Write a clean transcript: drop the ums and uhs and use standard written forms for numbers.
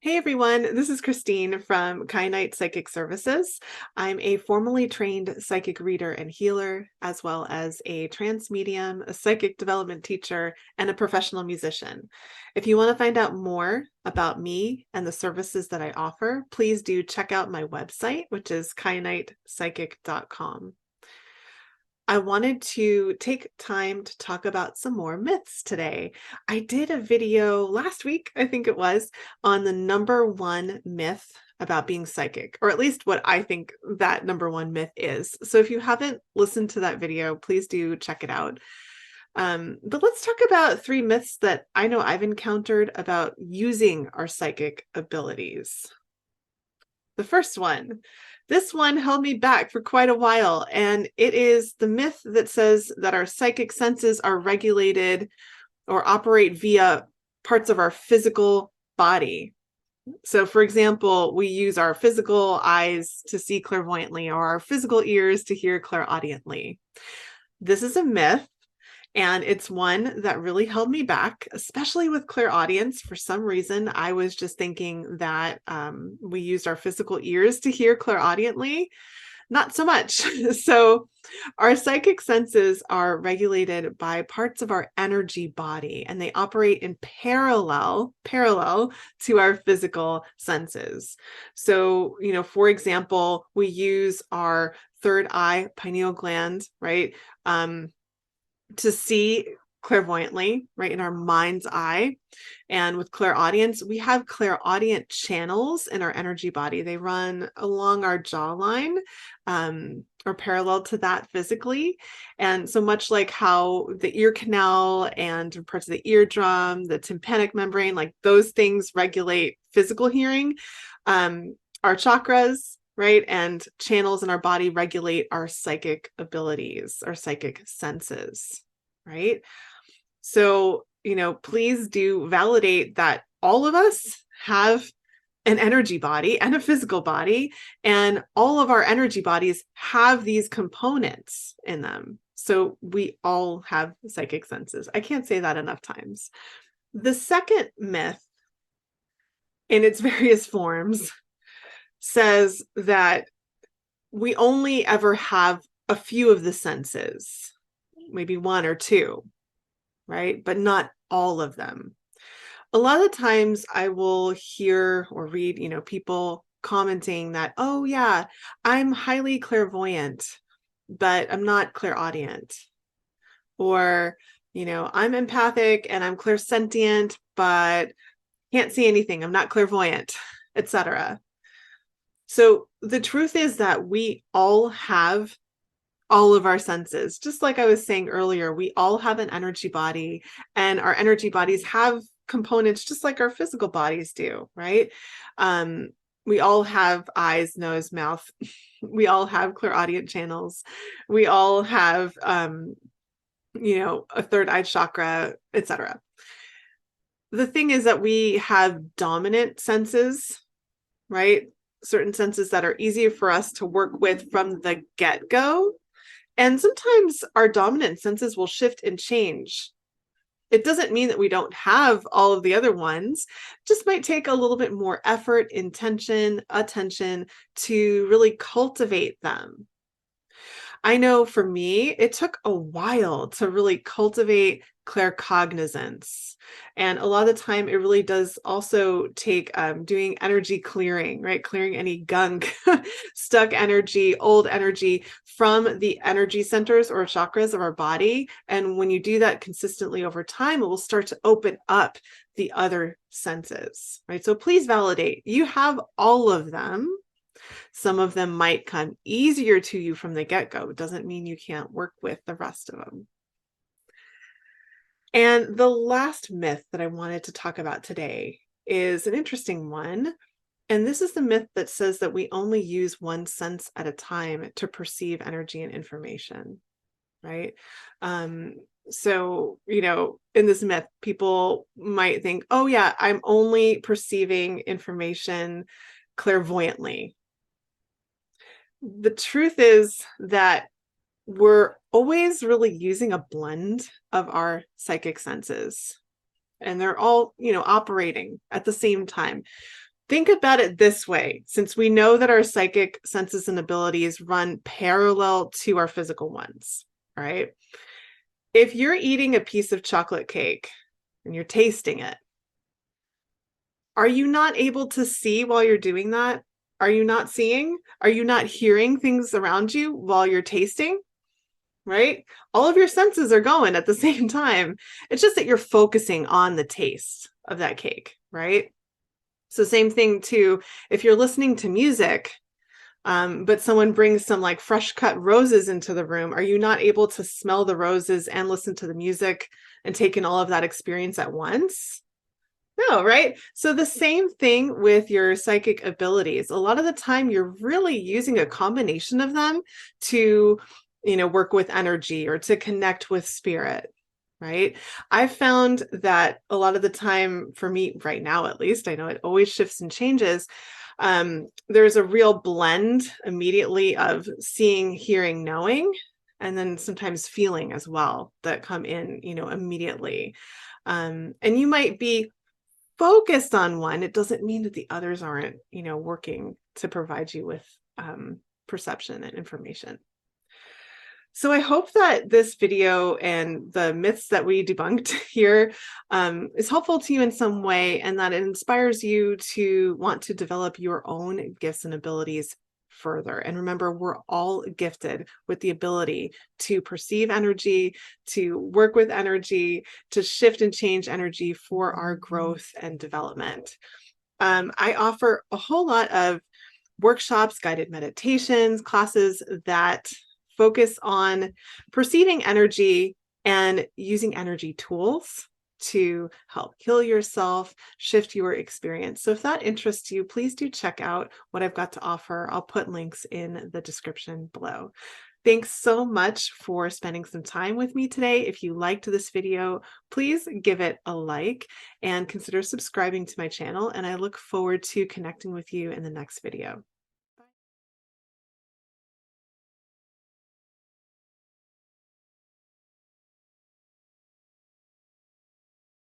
Hey everyone, this is Christine from Kyanite Psychic Services. I'm a formally trained psychic reader and healer, as well as a trance medium, a psychic development teacher, and a professional musician. If you want to find out more about me and the services that I offer, please do check out my website, which is kyanitepsychic.com. I wanted to take time to talk about some more myths today. I did a video last week, I think it was, on the number one myth about being psychic, or at least what I think that number one myth is. So if you haven't listened to that video, please do check it out. But let's talk about three myths that I know I've encountered about using our psychic abilities. The first one. This one held me back for quite a while, and it is the myth that says that our psychic senses are regulated or operate via parts of our physical body. So, for example, we use our physical eyes to see clairvoyantly or our physical ears to hear clairaudiently. This is a myth. And it's one that really held me back, especially with clairaudience. For some reason, I was just thinking that we used our physical ears to hear clairaudiently. Not so much. So our psychic senses are regulated by parts of our energy body, and they operate in parallel to our physical senses. So, for example, we use our third eye, pineal gland, right? To see clairvoyantly, right, in our mind's eye. And with clairaudience, we have clairaudient channels in our energy body. They run along our jawline, or parallel to that physically. And so much like how the ear canal and parts of the eardrum, the tympanic membrane, like those things regulate physical hearing, our chakras, right, and channels in our body regulate our psychic abilities, our psychic senses, right? So, please do validate that all of us have an energy body and a physical body, and all of our energy bodies have these components in them. So we all have psychic senses. I can't say that enough times. The second myth, in its various forms, says that we only ever have a few of the senses, maybe one or two, right? But not all of them. A lot of times I will hear or read, people commenting that, oh yeah, I'm highly clairvoyant, but I'm not clairaudient. Or, I'm empathic and I'm clairsentient, but can't see anything. I'm not clairvoyant, etc. So the truth is that we all have all of our senses. Just like I was saying earlier, we all have an energy body, and our energy bodies have components just like our physical bodies do, right? We all have eyes, nose, mouth. We all have clairaudient channels. We all have, a third eye chakra, etc. The thing is that we have dominant senses, right? Certain senses that are easier for us to work with from the get-go. And sometimes our dominant senses will shift and change. It doesn't mean that we don't have all of the other ones, just might take a little bit more effort, intention, attention to really cultivate them. I know for me, it took a while to really cultivate claircognizance. And a lot of the time, it really does also take doing energy clearing, right? Clearing any gunk, stuck energy, old energy from the energy centers or chakras of our body. And when you do that consistently over time, it will start to open up the other senses, right? So please validate. You have all of them. Some of them might come easier to you from the get-go. It doesn't mean you can't work with the rest of them. And the last myth that I wanted to talk about today is an interesting one. And this is the myth that says that we only use one sense at a time to perceive energy and information, right? So, in this myth, people might think, oh yeah, I'm only perceiving information clairvoyantly. The truth is that we're always really using a blend of our psychic senses, and they're all, operating at the same time. Think about it this way, since we know that our psychic senses and abilities run parallel to our physical ones, right? If you're eating a piece of chocolate cake and you're tasting it, are you not able to see while you're doing that? Are you not seeing? Are you not hearing things around you while you're tasting? Right? All of your senses are going at the same time. It's just that you're focusing on the taste of that cake, right? So same thing too, if you're listening to music, but someone brings some like fresh cut roses into the room, are you not able to smell the roses and listen to the music and take in all of that experience at once? No, right? So the same thing with your psychic abilities. A lot of the time you're really using a combination of them to, work with energy or to connect with spirit, right? I've found that a lot of the time for me right now, at least, I know it always shifts and changes. There's a real blend immediately of seeing, hearing, knowing, and then sometimes feeling as well that come in, immediately. And you might be focused on one, it doesn't mean that the others aren't, working to provide you with perception and information. So I hope that this video and the myths that we debunked here is helpful to you in some way, and that it inspires you to want to develop your own gifts and abilities further. And remember, we're all gifted with the ability to perceive energy, to work with energy, to shift and change energy for our growth and development. I offer a whole lot of workshops, guided meditations, classes that focus on perceiving energy and using energy tools to help heal yourself, shift your experience. So if that interests you, please do check out what I've got to offer. I'll put links in the description below. Thanks so much for spending some time with me today. If you liked this video, please give it a like and consider subscribing to my channel. And I look forward to connecting with you in the next video.